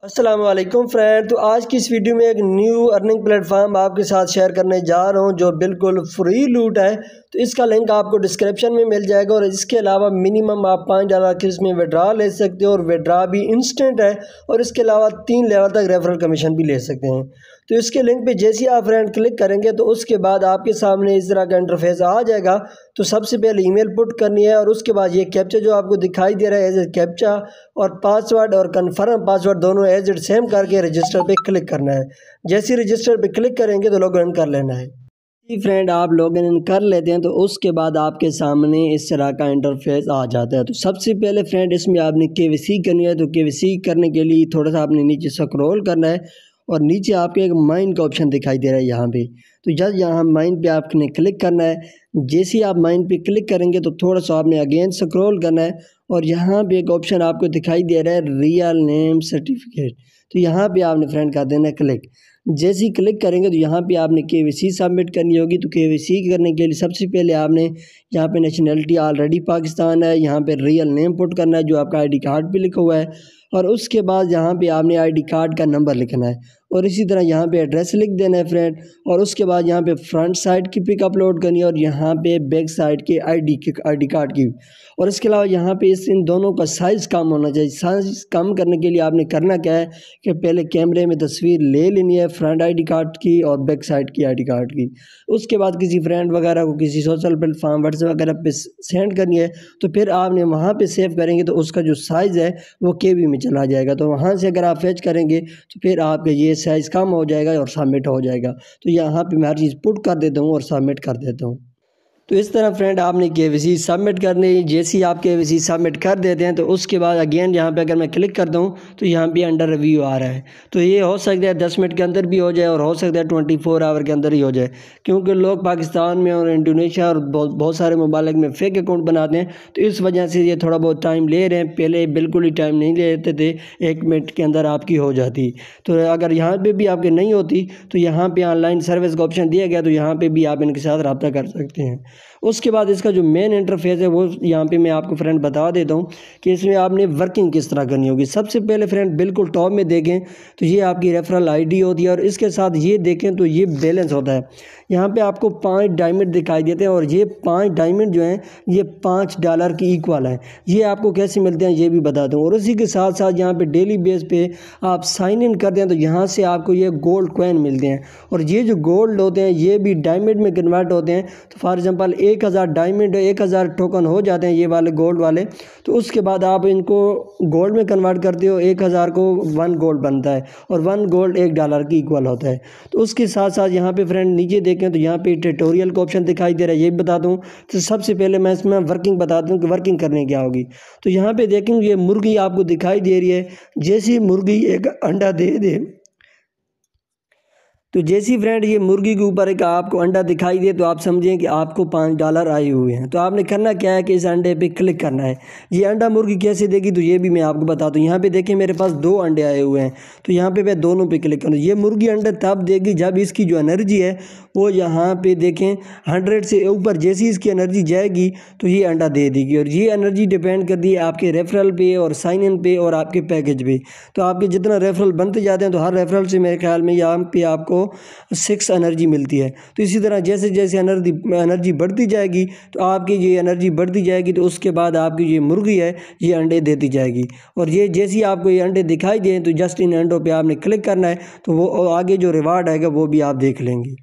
अस्सलाम वालेकुम फ्रेंड। तो आज की इस वीडियो में एक न्यू अर्निंग प्लेटफॉर्म आपके साथ शेयर करने जा रहा हूं जो बिल्कुल फ्री लूट है। तो इसका लिंक आपको डिस्क्रिप्शन में मिल जाएगा और इसके अलावा मिनिमम आप $5 की इसमें विड्रा ले सकते हो और विड्रा भी इंस्टेंट है और इसके अलावा 3 लेवल तक रेफरल कमीशन भी ले सकते हैं। तो इसके लिंक पे जैसे ही आप फ्रेंड क्लिक करेंगे तो उसके बाद आपके सामने इस तरह का इंटरफेस आ जाएगा। तो सबसे पहले ईमेल पुट करनी है और उसके बाद ये कैप्चा जो आपको दिखाई दे रहा है एज ए कैप्चा और पासवर्ड और कन्फर्म पासवर्ड दोनों एज इट सेम करके रजिस्टर पे क्लिक करना है। जैसे ही रजिस्टर पे क्लिक करेंगे तो लॉगिन कर लेना है। फ्रेंड आप लॉगिन कर लेते हैं तो उसके बाद आपके सामने इस तरह का इंटरफेस आ जाता है। तो सबसे पहले फ्रेंड इसमें आपने केवाईसी करनी है। तो केवाईसी करने के लिए थोड़ा सा आपने नीचे स्क्रॉल करना है और नीचे आपको एक माइन का ऑप्शन दिखाई दे रहा है यहाँ पे। तो जस्ट यहाँ माइन पे आपने क्लिक करना है। जैसे ही आप माइन पे क्लिक करेंगे तो थोड़ा सा आपने अगेन स्क्रॉल करना है और यहाँ पे एक ऑप्शन आपको दिखाई दे रहा है रियल नेम सर्टिफिकेट। तो यहाँ पे आपने फ्रेंड कर देना है क्लिक। जैसे ही क्लिक करेंगे तो यहाँ पे आपने केवाईसी सबमिट करनी होगी। तो केवाईसी करने के लिए सबसे पहले आपने यहाँ पे नेशनलिटी ऑलरेडी पाकिस्तान है, यहाँ पे रियल नेम पुट करना है जो आपका आईडी कार्ड पे लिखा हुआ है और उसके बाद यहाँ पे आपने आईडी कार्ड का नंबर लिखना है और इसी तरह यहाँ पे एड्रेस लिख देना है फ्रेंड। और उसके बाद यहाँ पे फ्रंट साइड की पिक अपलोड करनी है और यहाँ पे बैक साइड के आईडी कार्ड की। और इसके अलावा यहाँ पे इन दोनों का साइज़ कम होना चाहिए। साइज़ कम करने के लिए आपने करना क्या है कि पहले कैमरे में तस्वीर ले लेनी है फ्रंट आईडी कार्ड की और बैक साइड की आईडी कार्ड की। उसके बाद किसी फ्रेंड वगैरह को किसी सोशल प्लेटफॉर्म व्हाट्सएप वगैरह पे सेंड करनी है। तो फिर आपने वहाँ पे सेव करेंगे तो उसका जो साइज़ है वो केबी में चला जाएगा। तो वहाँ से अगर आप फेच करेंगे तो फिर आपका ये साइज़ कम हो जाएगा और सबमिट हो जाएगा। तो यहाँ पे मैं हर चीज़ पुट कर देता हूँ और सबमिट कर देता हूँ। तो इस तरह फ्रेंड आपने केवाईसी सबमिट करनी। जैसे ही आप केवाईसी सबमिट कर देते हैं तो उसके बाद अगेन यहाँ पे अगर मैं क्लिक करता हूँ तो यहाँ पे अंडर रिव्यू आ रहा है। तो ये हो सकता है 10 मिनट के अंदर भी हो जाए और हो सकता है 24 आवर के अंदर ही हो जाए, क्योंकि लोग पाकिस्तान में और इंडोनेशिया और बहुत सारे ममालिक में फेक अकाउंट बनाते हैं। तो इस वजह से ये थोड़ा बहुत टाइम ले रहे हैं। पहले बिल्कुल ही टाइम नहीं लेते थे, 1 मिनट के अंदर आपकी हो जाती। तो अगर यहाँ पर भी आपकी नहीं होती तो यहाँ पर ऑनलाइन सर्विस का ऑप्शन दिया गया, तो यहाँ पर भी आप इनके साथ रब्ता कर सकते हैं। उसके बाद इसका जो मेन इंटरफेस है वो यहाँ पे मैं आपको फ्रेंड बता देता हूँ कि इसमें आपने वर्किंग किस तरह करनी होगी। सबसे पहले फ्रेंड बिल्कुल टॉप में देखें तो ये आपकी रेफरल आईडी होती है और इसके साथ ये देखें तो ये बैलेंस होता है। यहाँ पे आपको 5 डायमंड दिखाई देते हैं और ये 5 डायमंड जो हैं ये $5 की इक्वल है। ये आपको कैसे मिलते हैं ये भी बता दूँ। और उसी के साथ साथ यहाँ पे डेली बेस पे आप साइन इन करते हैं तो यहाँ से आपको ये गोल्ड कॉइन मिलते हैं और ये जो गोल्ड होते हैं ये भी डायमंड में कन्वर्ट होते हैं। तो फॉर एग्जांपल 1000 डायमंड 1000 टोकन हो जाते हैं ये वाले गोल्ड वाले। तो उसके बाद आप इनको गोल्ड में कन्वर्ट करते हो, 1000 को 1 गोल्ड बनता है और 1 गोल्ड $1 की इक्वल होता है। तो उसके साथ साथ यहाँ पे फ्रेंड नीचे देखें तो यहाँ पे ट्यूटोरियल का ऑप्शन दिखाई दे रहा है, ये बता दूँ। तो सबसे पहले मैं इसमें वर्किंग बता दूँ कि वर्किंग करने क्या होगी। तो यहाँ पे देखेंगे ये मुर्गी आपको दिखाई दे रही है। जैसी मुर्गी एक अंडा दे दे तो जैसी फ्रेंड ये मुर्गी के ऊपर एक आपको अंडा दिखाई दे तो आप समझें कि आपको $5 आए हुए हैं। तो आपने करना क्या है कि इस अंडे पे क्लिक करना है। ये अंडा मुर्गी कैसे देगी तो ये भी मैं आपको बताता हूँ। यहाँ पे देखें मेरे पास 2 अंडे आए हुए हैं, तो यहाँ पे मैं दोनों पे क्लिक करूँ। ये मुर्गी अंडे तब देगी जब इसकी जो एनर्जी है वो यहाँ पे देखें 100 से ऊपर जैसी इसकी एनर्जी जाएगी तो ये अंडा दे देगी। और ये एनर्जी डिपेंड करती है आपके रेफरल पे और साइन इन पे और आपके पैकेज पे। तो आपके जितना रेफरल बनते जाते हैं तो हर रेफरल से मेरे ख्याल में यहाँ पे आपको 6 एनर्जी मिलती है। तो इसी तरह जैसे जैसे एनर्जी बढ़ती जाएगी तो आपकी ये एनर्जी बढ़ती जाएगी तो उसके बाद आपकी ये मुर्गी है ये अंडे देती जाएगी। और ये जैसे आपको ये अंडे दिखाई दें तो जस्ट इन अंडों पे आपने क्लिक करना है तो वो आगे जो रिवार्ड आएगा वो भी आप देख लेंगे।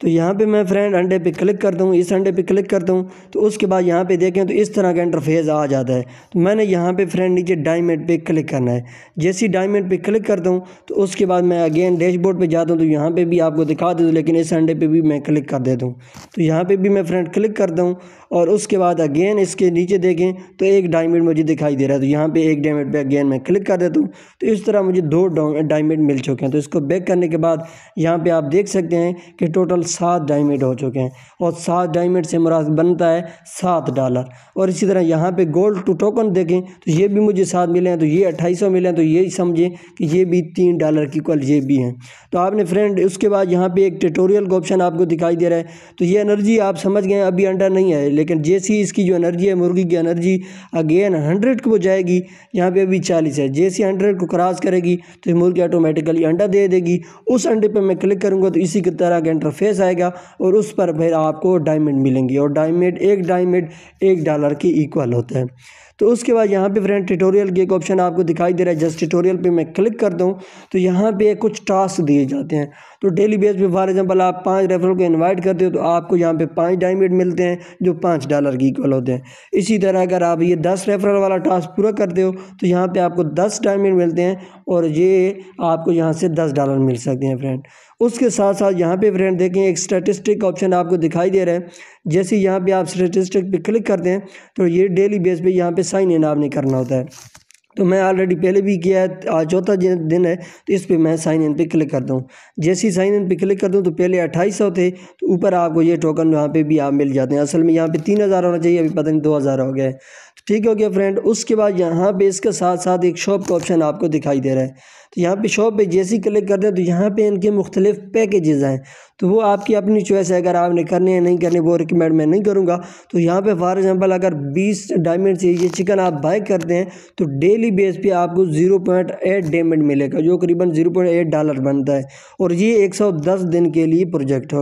तो यहाँ पे मैं फ्रेंड अंडे पे क्लिक करता हूँ, इस अंडे पे क्लिक करता हूँ तो उसके बाद यहाँ पे देखें तो इस तरह का इंटरफेस आ जाता है। तो मैंने यहाँ पे फ्रेंड नीचे डायमंड पे क्लिक करना है। जैसे ही डायमंड पे क्लिक करता हूँ तो उसके बाद मैं अगेन डैशबोर्ड पे जाता हूँ तो यहाँ पे भी आपको दिखा देता हूँ, लेकिन इस अंडे पे भी मैं क्लिक कर देता हूँ। तो यहाँ पे भी मैं फ्रेंड क्लिक करता हूँ और उसके बाद अगेन इसके नीचे देखें तो 1 डायमंड मुझे दिखाई दे रहा है। तो यहाँ पे 1 डायमंड पे अगेन मैं क्लिक कर देता हूँ। तो इस तरह मुझे 2 डायमंड मिल चुके हैं। तो इसको बैक करने के बाद यहाँ पे आप देख सकते हैं कि टोटल 7 डायमंड हो चुके हैं और 7 डायमंड से मुराद बनता है $7। और इसी तरह यहाँ पे गोल्ड टू टोकन देखें तो ये भी मुझे 7 मिले हैं, तो ये 2800 मिले हैं, तो ये समझें कि ये भी $3 की इक्वल ये भी हैं। तो आपने फ्रेंड उसके बाद यहाँ पे एक ट्यूटोरियल का ऑप्शन आपको दिखाई दे रहा है। तो ये एनर्जी आप समझ गए अभी अंडा नहीं है, लेकिन जैसी इसकी जो एनर्जी है मुर्गी की एनर्जी अगेन 100 को जाएगी। यहाँ पे अभी 40 है, जैसी 100 को क्रॉस करेगी तो मुर्गी ऑटोमेटिकली अंडा दे देगी। उस अंडे पर मैं क्लिक करूँगा तो इसी की तरह का इंटरफेस आएगा और उस पर फिर आपको डायमंड मिलेंगे और डायमंड $1 के इक्वल होता है। तो उसके बाद यहाँ पे फ्रेंड ट्यूटोरियल के एक ऑप्शन आपको दिखाई दे रहा है। जस्ट ट्यूटोरियल पे मैं क्लिक करता हूँ तो यहाँ पे कुछ टास्क दिए जाते हैं। तो डेली बेस पे फॉर एग्जांपल आप 5 रेफरल को इनवाइट करते हो तो आपको यहाँ पे 5 डायमंड मिलते हैं जो $5 की इक्वल होते हैं। इसी तरह अगर आप ये 10 रेफरल वाला टास्क पूरा करते हो तो यहाँ पे आपको 10 डायमंड मिलते हैं और ये आपको यहाँ से $10 मिल सकते हैं फ्रेंड। उसके साथ साथ यहाँ पे फ्रेंड देखें एक स्टैटिस्टिक ऑप्शन आपको दिखाई दे रहा है। जैसे यहाँ पे आप स्टैटिस्टिक पे क्लिक करते हैं तो ये डेली बेस पे यहाँ पे साइन इन आपने करना होता है। तो मैं ऑलरेडी पहले भी किया है, आज चौथा दिन है तो इस पे मैं साइन इन पे क्लिक करता हूँ। जैसे ही साइन इन पे क्लिक करता हूँ तो पहले 2800 थे, तो ऊपर आपको ये टोकन यहाँ पे भी आप मिल जाते हैं। असल में यहाँ पे 3000 होना चाहिए, अभी पता नहीं 2000 हो गए। ठीक हो गया फ्रेंड। उसके बाद यहाँ पे इसके साथ साथ एक शॉप का ऑप्शन आपको दिखाई दे रहा है। तो यहाँ पे शॉप पे जैसे ही क्लिक करते हैं तो यहाँ पे इनके मुख्तलिफ पैकेजेस हैं, तो वो आपकी अपनी चॉइस है। अगर आपने करने या नहीं करने वो रिकमेंड मैं नहीं करूँगा। तो यहाँ पे फॉर एग्जांपल अगर 20 डायमंड से ये चिकन आप बाय करते हैं तो डेली बेस पे आपको 0.8 डायमंड मिलेगा जो करीबन $0.8 बनता है और ये 110 दिन के लिए प्रोजेक्ट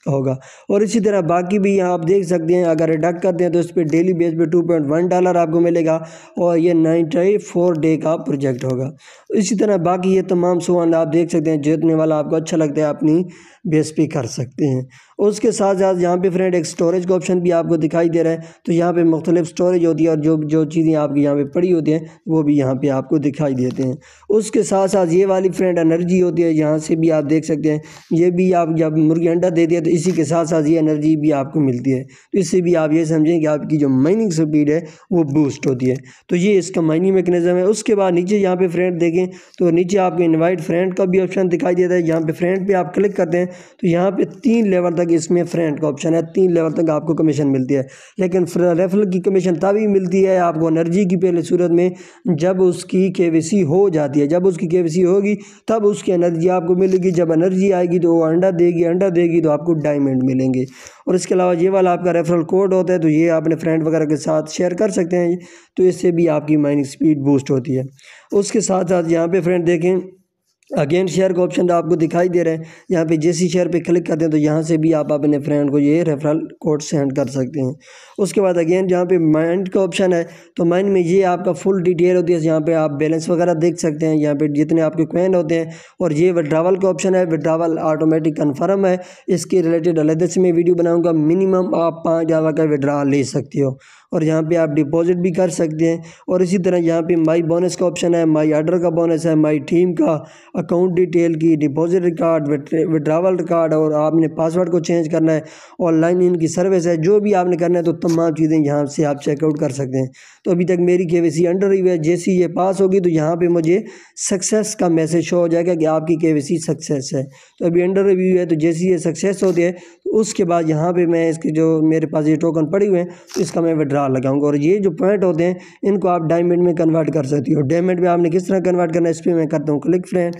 होगा। और इसी तरह बाकी भी यहाँ आप देख सकते हैं, अगर रिडक्ट करते हैं तो इस पर डेली बेस पे $2.1 आपको मिलेगा और ये 94 डे का प्रोजेक्ट होगा। इसी तरह बाकी ये तमाम सोन आप देख सकते हैं, जीतने वाला आपको अच्छा लगता है अपनी बेस पे कर सकते हैं। उसके साथ साथ यहाँ पे फ्रेंड एक स्टोरेज का ऑप्शन भी आपको दिखाई दे रहा है। तो यहाँ पे मुख्तलिफ स्टोरेज होती है और जो चीज़ें आपकी यहाँ पे पड़ी होती हैं वो भी यहाँ पे आपको दिखाई देते हैं। उसके साथ साथ ये वाली फ्रेंड एनर्जी होती है, यहाँ से भी आप देख सकते हैं। ये भी आप जब मुर्गी अंडा देती है तो इसी के साथ साथ ये एनर्जी भी आपको मिलती है। तो इससे भी आप ये समझें कि आपकी जो माइनिंग स्पीड है वो बूस्ट होती है। तो ये इसका माइनिंग मैकेनिज्म है। उसके बाद नीचे यहाँ पे फ्रेंड देखें तो नीचे आपको इनवाइट फ्रेंड का भी ऑप्शन दिखाई देता है। यहाँ पे फ्रेंड पे आप क्लिक करते हैं तो यहाँ पे 3 लेवल तक इसमें फ्रेंड का ऑप्शन है। 3 लेवल तक आपको कमीशन मिलती है, लेकिन रेफरल की कमीशन तभी मिलती है आपको एनर्जी की पहले सूरत में जब उसकी केवीसी हो जाती है। जब उसकी केवीसी होगी तब उसकी एनर्जी आपको मिलेगी। जब एनर्जी आएगी तो वो अंडा देगी तो आपको डायमंड मिलेंगे। और इसके अलावा ये वाला आपका रेफरल कोड होता है, तो ये अपने फ्रेंड वगैरह के साथ शेयर कर सकते हैं, तो इससे भी आपकी माइनिंग स्पीड बूस्ट होती है। उसके साथ साथ यहाँ पे फ्रेंड देखें अगेन शेयर का ऑप्शन आपको दिखाई दे रहा है। यहाँ पे जैसी शेयर पे क्लिक करते हैं तो यहाँ से भी आप अपने फ्रेंड को ये रेफरल कोड सेंड कर सकते हैं। उसके बाद अगेन जहाँ पे माइंड का ऑप्शन है तो माइंड में ये आपका फुल डिटेल होती है। यहाँ पे आप बैलेंस वगैरह देख सकते हैं, यहाँ पे जितने आपके कॉइन होते हैं। और ये विड्रावल का ऑप्शन है, विड्रावल ऑटोमेटिक कन्फर्म है। इसके रिलेटेड अलग से मैं वीडियो बनाऊँगा। मिनिमम आप $5 का विड्रा ले सकते हो और यहाँ पे आप डिपॉजिट भी कर सकते हैं। और इसी तरह यहाँ पे माई बोनस का ऑप्शन है, माई ऑर्डर का बोनस है, माई टीम का, अकाउंट डिटेल की, डिपॉजिट रिकॉर्ड, विड्रावल रिकॉर्ड, और आपने पासवर्ड को चेंज करना है, ऑनलाइन इनकी सर्विस है, जो भी आपने करना है तो तमाम चीज़ें यहाँ से आप चेकआउट कर सकते हैं। तो अभी तक मेरी केवीसी अंडर रिव्यू है। जैसी ये पास होगी तो यहाँ पे मुझे सक्सेस का मैसेज शो हो जाएगा कि आपकी केवीसी सक्सेस है। तो अभी अंडर रिव्यू है, तो जैसी ये सक्सेस होती है तो उसके बाद यहाँ पे मैं इसके जो मेरे पास ये टोकन पड़े हुए हैं तो इसका मैं विड्रा लगाऊंगा। और ये जो पॉइंट होते हैं इनको आप डायमंड में कन्वर्ट कर सकती हो। डायमंड में आपने किस तरह कन्वर्ट करना है इस पर मैं करता हूँ क्लिक फ्रेंड।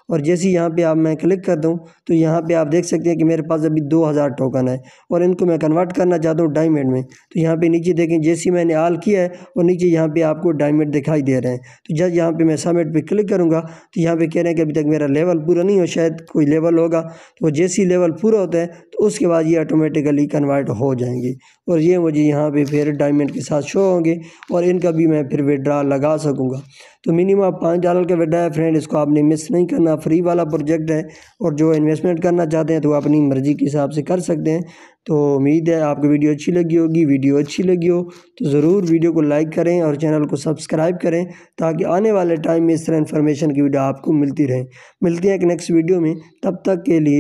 और जैसे यहाँ पे आप मैं क्लिक करता हूँ तो यहाँ पे आप देख सकते हैं कि मेरे पास अभी 2000 टोकन है और इनको मैं कन्वर्ट करना चाहता हूँ डायमंड में। तो यहाँ पे नीचे देखें जैसे मैंने ऑल किया है और नीचे यहाँ पे आपको डायमंड दिखाई दे रहे हैं। तो जब यहाँ पे मैं सबमिट पे क्लिक करूँगा तो यहाँ पे कह रहे हैं कि अभी तक मेरा लेवल पूरा नहीं हो, शायद कोई लेवल होगा। तो जैसे ही लेवल पूरा होता है तो उसके बाद ये ऑटोमेटिकली कन्वर्ट हो जाएंगे और ये मुझे यहाँ पे फिर डायमंड के साथ शो होंगे और इनका भी मैं फिर विड्रा लगा सकूँगा। तो मिनिमम $5 का विड्रा है फ्रेंड, इसको आपने मिस नहीं करना। फ्री वाला प्रोजेक्ट है और जो इन्वेस्टमेंट करना चाहते हैं तो अपनी मर्ज़ी के हिसाब से कर सकते हैं। तो उम्मीद है आपको वीडियो अच्छी लगी होगी। वीडियो अच्छी लगी हो तो ज़रूर वीडियो को लाइक करें और चैनल को सब्सक्राइब करें ताकि आने वाले टाइम में इस तरह इन्फॉर्मेशन की वीडियो आपको मिलती रहे। मिलते हैं एक नेक्स्ट वीडियो में, तब तक के लिए